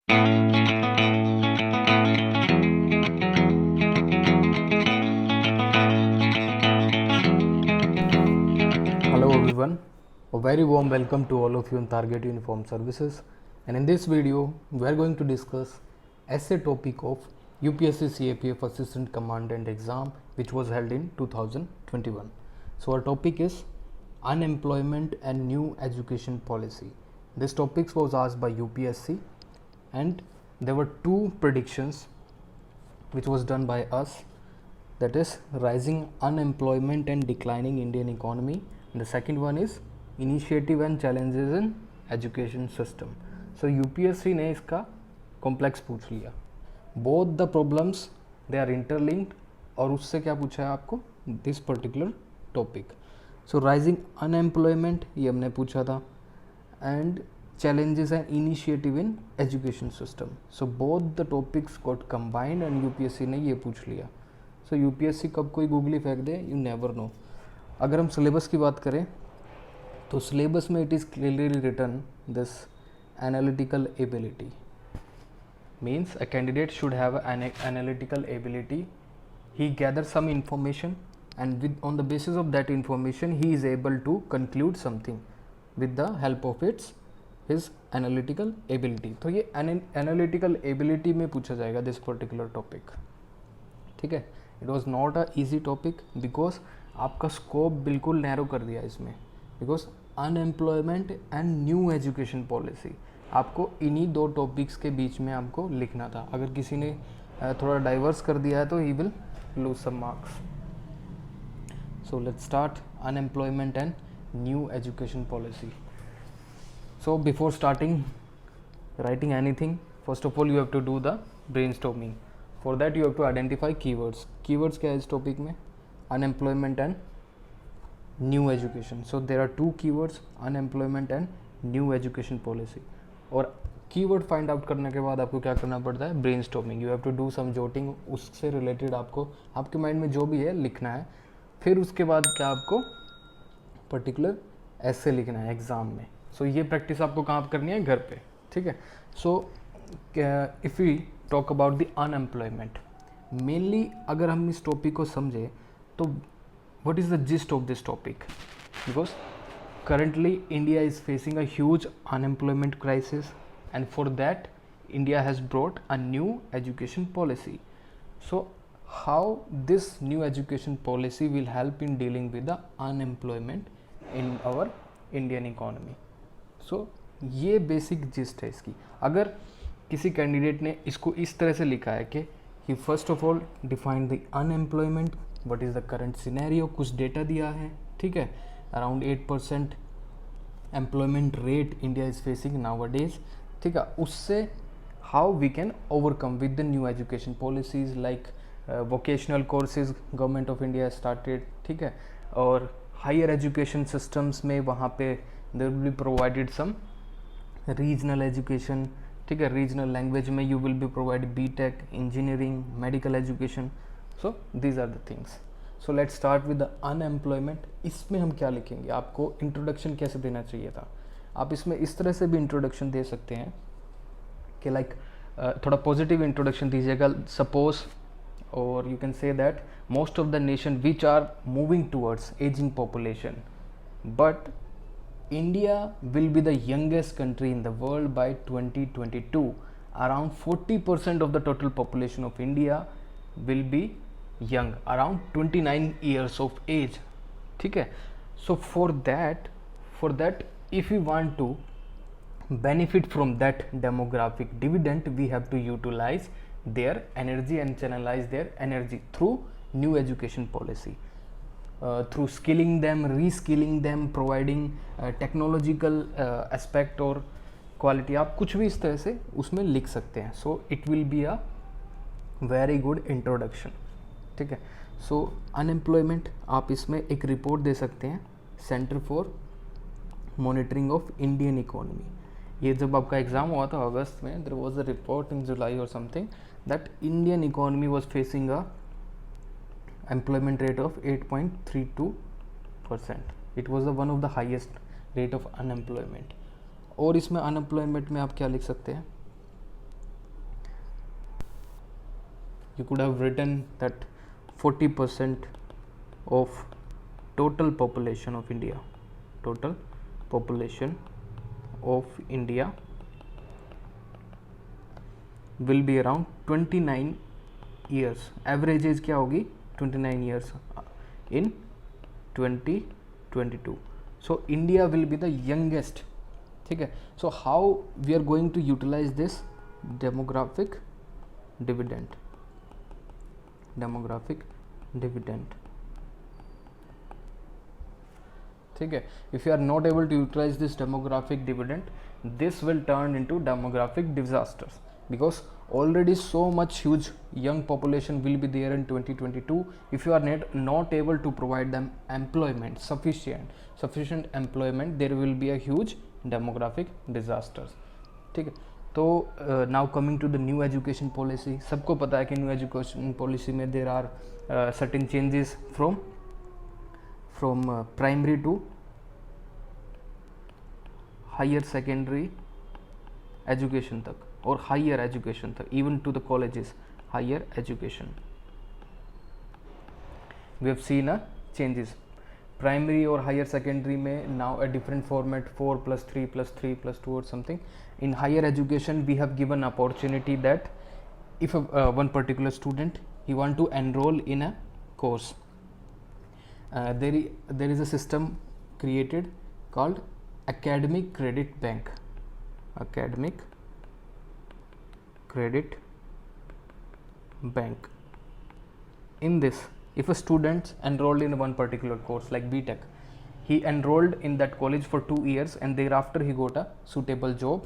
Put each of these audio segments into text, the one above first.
Hello everyone, a very warm welcome to all of you in Target Uniform Services, and in this video we are going to discuss essay topic of UPSC CAPF Assistant Commandant exam which was held in 2021. So our topic is unemployment and new education policy. This topic was asked by UPSC and there were two predictions which was done by us, that is rising unemployment and declining Indian economy, and the second one is initiative and challenges in education system. So UPSC ने इसका complex पूछ लिया, both the problems they are interlinked, और उससे क्या पूछा है आपको, this particular topic. So rising unemployment ये हमने पूछा था, and challenges and initiative in education system. So both the topics got combined and UPSC ने ये पूछ लिया. सो यूपीएससी कब कोई गूगली फेंक दे, यू नेवर नो. अगर हम सिलेबस की बात करें तो सिलेबस में it is clearly written this analytical ability means a candidate should have an analytical ability. He gather some information and with on the basis of that information he is able to conclude something with the help of its his analytical ability. तो ये analytical ability में पूछा जाएगा this particular topic. ठीक है, it was not a easy topic because आपका scope बिल्कुल narrow कर दिया इसमें, because unemployment and new education policy आपको इन्हीं दो टॉपिक्स के बीच में आपको लिखना था. अगर किसी ने थोड़ा डाइवर्स कर दिया है तो he will lose some marks. So let's start unemployment and new education policy. So before starting writing anything, first of all you have to do the brainstorming. For that you have to identify keywords. Keywords क्या है इस topic में, unemployment and new education. So there are two keywords, unemployment and new education policy. और keyword find out करने के बाद आपको क्या करना पड़ता है, brainstorming. You have to do some jotting, उससे रिलेटेड आपको आपके माइंड में जो भी है लिखना है. फिर उसके बाद क्या आपको पर्टिकुलर ऐसे लिखना है एग्ज़ाम में. सो ये प्रैक्टिस आपको कहाँ पर करनी है, घर पे. ठीक है. So if we talk about the unemployment, mainly अगर हम इस टॉपिक को समझे तो what is the gist of this topic, because currently India is facing a huge unemployment crisis, and for that India has brought a new education policy. So how this new education policy will help in dealing with the unemployment in our Indian economy? So ये basic gist है इसकी. अगर किसी candidate ने इसको इस तरह से लिखा है कि he first of all defined the unemployment, what is the current scenario, कुछ डेटा दिया है. ठीक है, around 8% employment rate India is facing nowadays. ठीक है, उससे how we can overcome with the new education policies like vocational courses government of India started. ठीक है, और हायर एजुकेशन सिस्टम्स में वहाँ पे there will be provided some regional education. ठीक है, रीजनल लैंग्वेज में you will be provide BTech, engineering, medical education. So these are the things. So let's start with the unemployment. इसमें हम क्या लिखेंगे, आपको इंट्रोडक्शन कैसे देना चाहिए था. आप इसमें इस तरह से भी इंट्रोडक्शन दे सकते हैं कि लाइक थोड़ा पॉजिटिव इंट्रोडक्शन दीजिएगा. सपोज, और you can say that most of the nation which are moving towards ageing population, but India will be the youngest country in the world by 2022. Around 40% of the total population of India will be young, around 29 years of age. ठीक है. So for that if we want to benefit from that demographic dividend, we have to utilize their energy and channelize their energy through new education policy. Through skilling them, reskilling them, providing technological aspect और quality. आप कुछ भी इस तरह से उसमें लिख सकते हैं. So it will be a very good introduction. ठीक है. So unemployment आप इसमें एक रिपोर्ट दे सकते हैं, centre for monitoring of Indian economy. ये जब आपका एग्ज़ाम हुआ था अगस्त में, there was a report in July और something that Indian economy was facing a employment rate of 8.32%. It was the one of the highest rate of unemployment. और इसमें अनएम्प्लॉयमेंट में आप क्या लिख सकते हैं, you could have written that 40% of total population of India, total population of India will be around 29 years. Average age क्या होगी? 29 years in 2022. So India will be the youngest. ठीक है. So how we are going to utilize this demographic dividend? Demographic dividend. ठीक है. If you are not able to utilize this demographic dividend, this will turn into demographic disasters, because already so much huge young population will be there in 2022. If you are not able to provide them employment, sufficient employment, there will be a huge demographic disasters. ठीक है. तो now coming to the new education policy. सबको पता है कि new education policy में there are certain changes from primary to higher secondary education तक और हायर एजुकेशन तक, even to the colleges, higher education. We have seen a changes. Primary और higher secondary में now a different format 4+3+3+2 or something. In higher education we have given opportunity that if one particular student he want to enroll in a course, there is a system created called academic credit bank. Academic credit bank. In this, if a student enrolled in one particular course like BTech, he enrolled in that college for 2 years and thereafter he got a suitable job,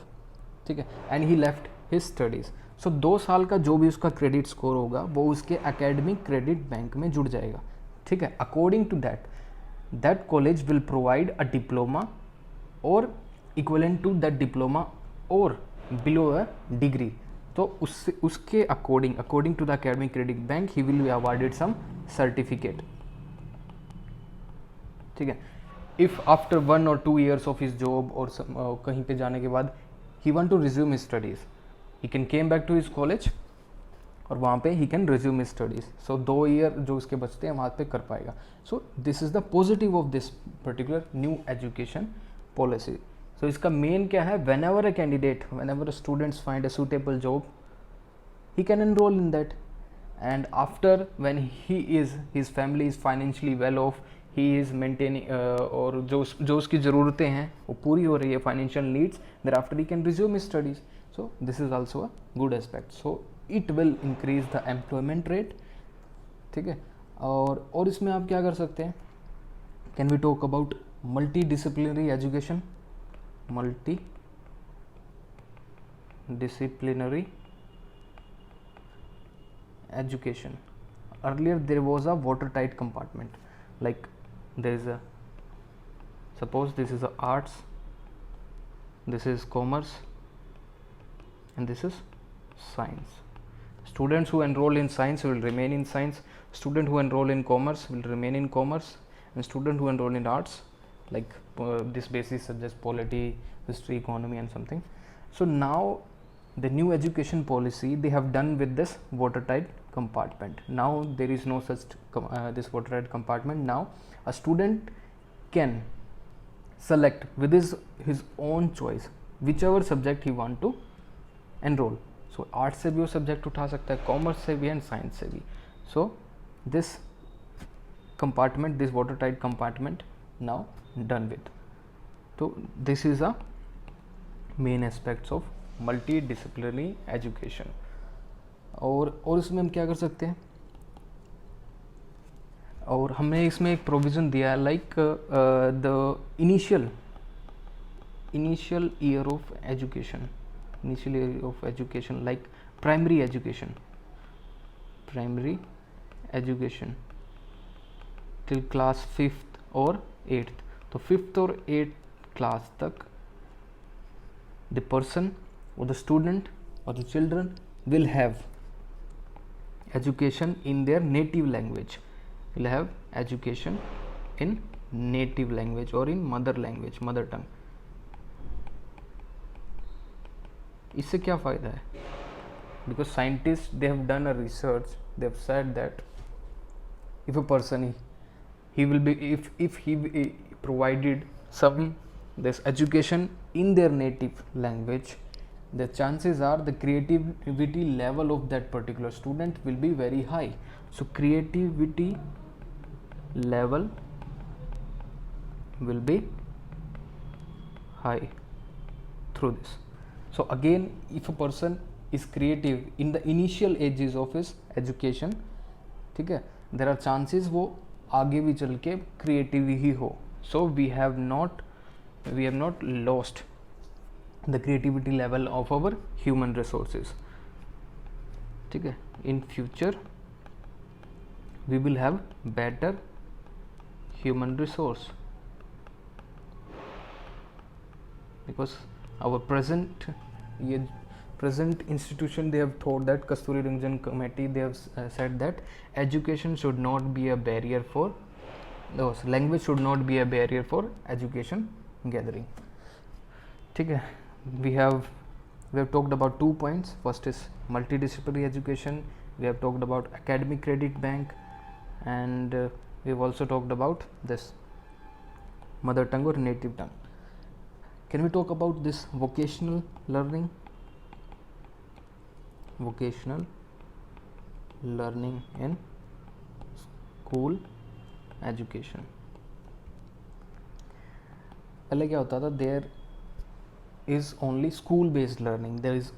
ठीक है, and he left his studies. So 2 साल का जो भी उसका credit score होगा वो उसके एकेडमिक क्रेडिट बैंक में जुड़ जाएगा. ठीक है. According to that college will provide a diploma और इक्वलेंट टू दैट डिप्लोमा और बिलो अ डिग्री. तो उसके according to the academic credit bank he will be awarded some certificate. ठीक है. If after 1 or 2 years of his job और कहीं पे जाने के बाद he want to resume his studies, he can came back to his college और वहाँ पे he can resume his studies. So 2 year जो उसके बचते हैं वहाँ पे कर पाएगा. So this is the positive of this particular new education policy. So इसका main क्या है? Whenever a students find a suitable job, he can enroll in that, and after when his family is financially well off, he is maintaining और जो उसकी ज़रूरतें हैं वो पूरी हो रही है, financial needs, thereafter he can resume his studies. So this is also a good aspect. So it will increase the employment rate. ठीक है. और इसमें आप क्या कर सकते हैं? Can we talk about multidisciplinary education? Multidisciplinary education. Earlier there was a watertight compartment, like there is suppose this is arts, this is commerce, and this is science. Students who enroll in science will remain in science, student who enroll in commerce will remain in commerce, and student who enroll in arts, like this basis such as polity, history, economy and something. So now the new education policy they have done with this watertight compartment. Now there is no such this watertight compartment. Now a student can select with his own choice whichever subject he want to enroll. So arts से भी वो subject उठा सकता है, commerce से भी and science से भी. So this compartment, this water tight compartment now done with. तो this is a main aspects of multi disciplinary education. और इसमें हम क्या कर सकते हैं? और हमने इसमें एक प्रोविज़न दिया है like the initial year of education, initial year of education, like primary education till class 5th or 8th. तो 5th और 8th class तक the person or the student or the children will have education in their native language, will have education in native language or in mother language, mother tongue. इससे क्या फ़ायदा है? Because scientist they have done a research they have said that if a person he will be if he provided some this education in their native language, the chances are the creativity level of that particular student will be very high. So creativity level will be high through this. So again, if a person is creative in the initial ages of his education, ठीक है, there are chances वो आगे भी चल के creative ही हो. So we have not lost the creativity level of our human resources. ठीक है, in future we will have better human resource because our present institution, they have thought that Kasturi Rangan committee, they have said that education should not be a barrier for those, language should not be a barrier for education gathering. ठीक है, we have talked about 2 points. First is multidisciplinary education, we have talked about academic credit bank, and we have also talked about this mother tongue or native tongue. Can we talk about this vocational learning? Vocational learning in school education. पहले क्या होता था, there is only school based learning, there is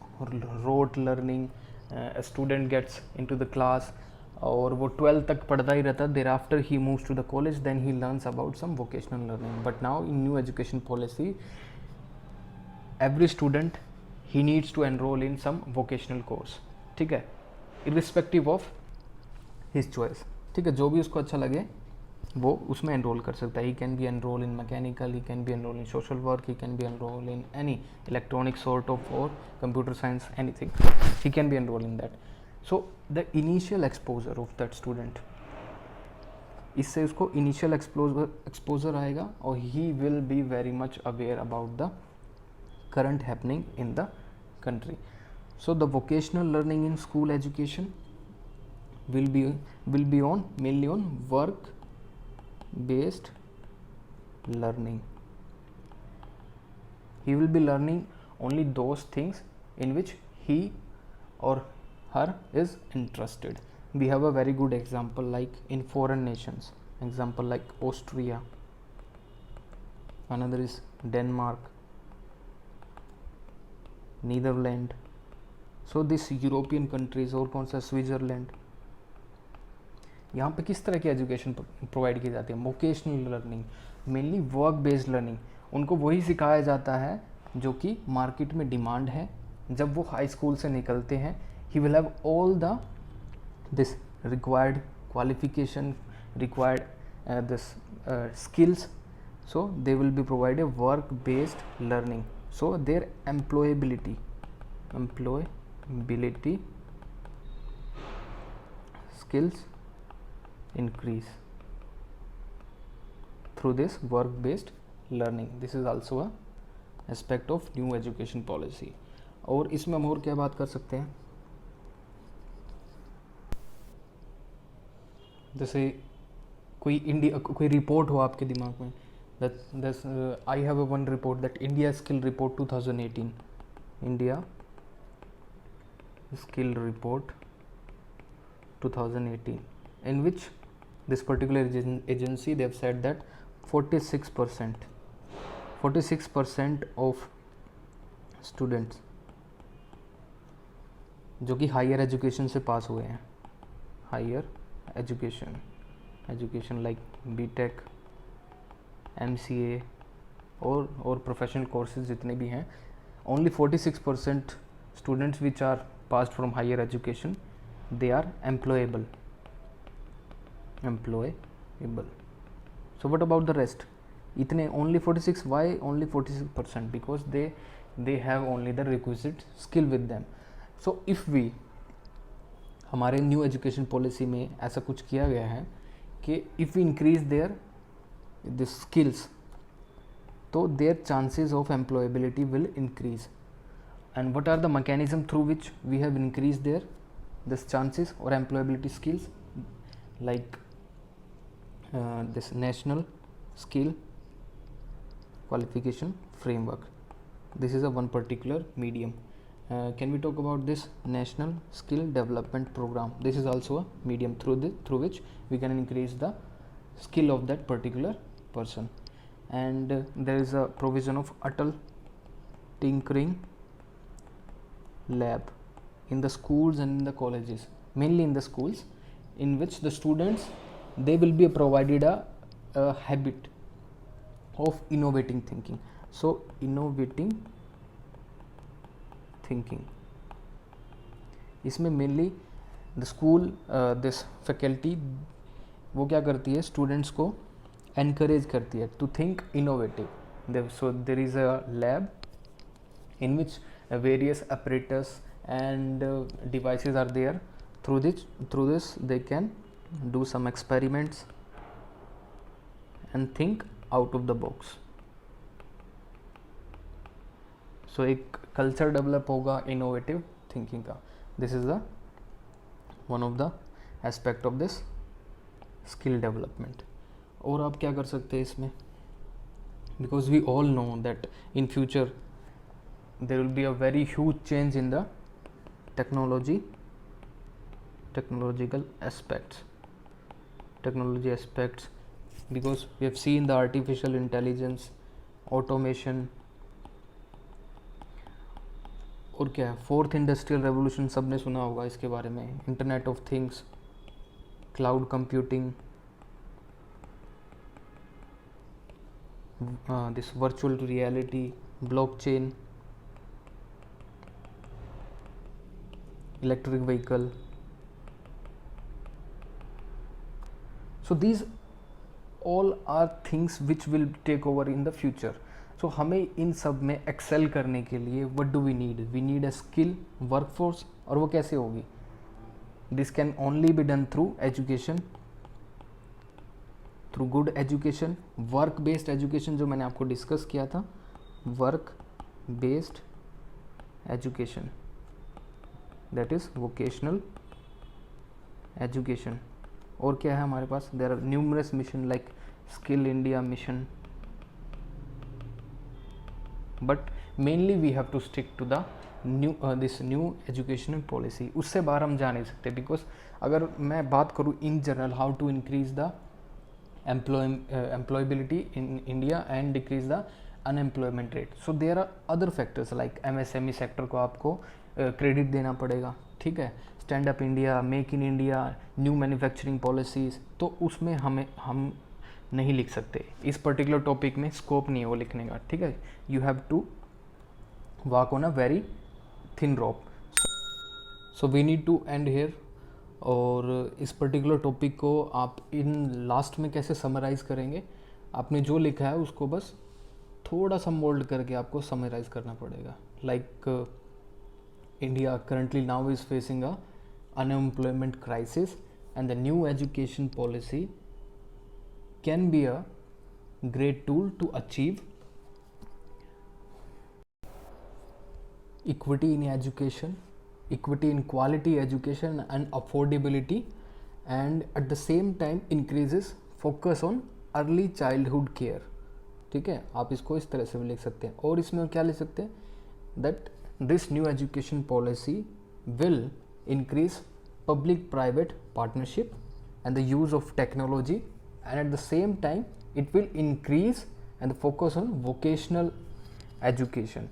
rote learning, a student gets into the class और वो 12th तक पढ़ता ही रहता, thereafter he moves to the college, then he learns about some vocational learning. But now in new education policy, every student he needs to enroll in some vocational course. ठीक है, irrespective of his choice. ठीक है, जो भी उसको अच्छा लगे वो उसमें enroll कर सकता है. He can be enrolled in mechanical, he can be enrolled in social work, he can be enrolled in any electronic sort of or computer science, anything. He can be enrolled in that. So the initial exposure of that student, इससे उसको initial exposure आएगा और he will be very much aware about the current happening in the country. So the vocational learning in school education will be on mainly on work based learning. He will be learning only those things in which he or her is interested. We have a very good example like in foreign nations, example like Austria, another is Denmark, Netherlands. So this European countries, और कौन सा, Switzerland, यहाँ पे किस तरह की education provide की जाती है? Vocational learning, mainly work based learning. उनको वही सिखाया जाता है जो कि मार्केट में डिमांड है. जब वो हाई स्कूल से निकलते हैं, he will have all the this required qualification, required this skills. So they will be provide a work based learning. So their employability skills increase through this work based learning. This is also a aspect of new education policy. और इसमें हम और क्या बात कर सकते हैं? जैसे कोई रिपोर्ट हो आपके दिमाग में, that I have a one report, that India Skill Report 2018, India Skill Report 2018, in which this particular agency, they have said that 46% of students जो कि हायर एजुकेशन से पास हुए हैं, higher education like BTech, MCA और professional courses जितने भी हैं, only 46% students which are passed from higher education, they are employable. So what about the rest? इतने only 46. Why only 46%? Because they have only the requisite skill with them. So if we, हमारे new education policy में ऐसा कुछ किया गया है कि if we increase their the skills, तो their chances of employability will increase. And what are the mechanism through which we have increased their this chances or employability skills like this national skill qualification framework. This is a one particular medium. Can we talk about this national skill development program? This is also a medium through which we can increase the skill of that particular person. And there is a provision of Atal Tinkering Lab in the schools and in the colleges, mainly in the schools, in which the students, they will be provided a habit of innovating thinking. So innovating thinking, इसमें mainly the school this faculty वो क्या करती है, students को encourage करती है to think innovative. So there is a lab in which various apparatus and devices are there. Through this they can do some experiments and think out of the box. So एक culture develop होगा innovative thinking का. This is the one of the aspect of this skill development. और आप क्या कर सकते हैं इसमें, because we all know that in future there will be a very huge change in the technology technology aspects, because we have seen the artificial intelligence, automation, और क्या है, फोर्थ इंडस्ट्रियल रेवोल्यूशन सबने सुना होगा इसके बारे में, internet of things, cloud computing, this virtual reality, blockchain, electric vehicle. So these all are things which will take over in the future. So हमें इन सब में excel करने के लिए what do we need? We need a skill workforce. और वो कैसे होगी? This can only be done through education, through good education, work based education जो मैंने आपको डिस्कस किया था, work based education, that is vocational education. और क्या है हमारे पास, there are numerous mission like Skill India mission, but mainly we have to stick to the this new educational policy. उससे बाहर हम जा नहीं सकते, because अगर मैं बात करूँ in general how to increase the employability in India and decrease the unemployment rate, so there are other factors like MSME sector को आपको क्रेडिट देना पड़ेगा, ठीक है, stand up India, make in India, new manufacturing policies, तो उसमें हम नहीं लिख सकते, इस पर्टिकुलर टॉपिक में स्कोप नहीं है वो लिखने का, ठीक है. You have to work on a very thin rope. So we need to end here. और इस पर्टिकुलर टॉपिक को आप इन लास्ट में कैसे समराइज करेंगे, आपने जो लिखा है उसको बस थोड़ा सा मोल्ड करके आपको समराइज करना पड़ेगा. Like India currently now is facing a unemployment crisis, and the new education policy can be a great tool to achieve equity in education, equity in quality education and affordability, and at the same time increases focus on early childhood care. ठीक है, आप इसको इस तरह से भी लिख सकते हैं. और इसमें क्या लिख सकते हैं, that this new education policy will increase public private partnership and the use of technology, and at the same time it will increase and focus on vocational education,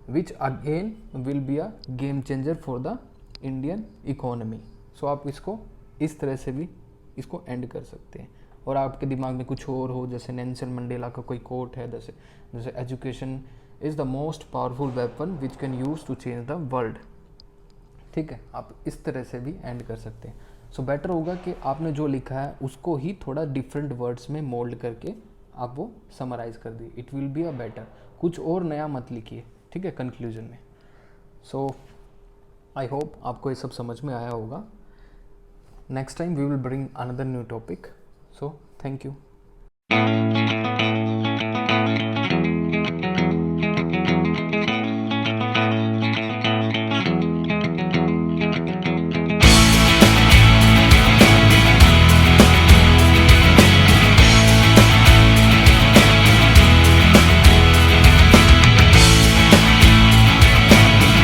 which again will be a game changer for the Indian economy. So आप इसको इस तरह से भी इसको and कर सकते हैं. और आपके दिमाग में कुछ और हो, जैसे नेल्सन मंडेला का कोई कोट है, जैसे education is the most powerful weapon which can use to change the world. ठीक है, आप इस तरह से भी एंड कर सकते हैं. सो बेटर होगा कि आपने जो लिखा है उसको ही थोड़ा डिफरेंट वर्ड्स में मोल्ड करके आप वो समराइज कर दिए. It will be a better. कुछ और नया मत लिखिए, ठीक है, कंक्लूजन में. सो आई होप आपको ये सब समझ में आया होगा. Next time we will bring another new topic. So thank you.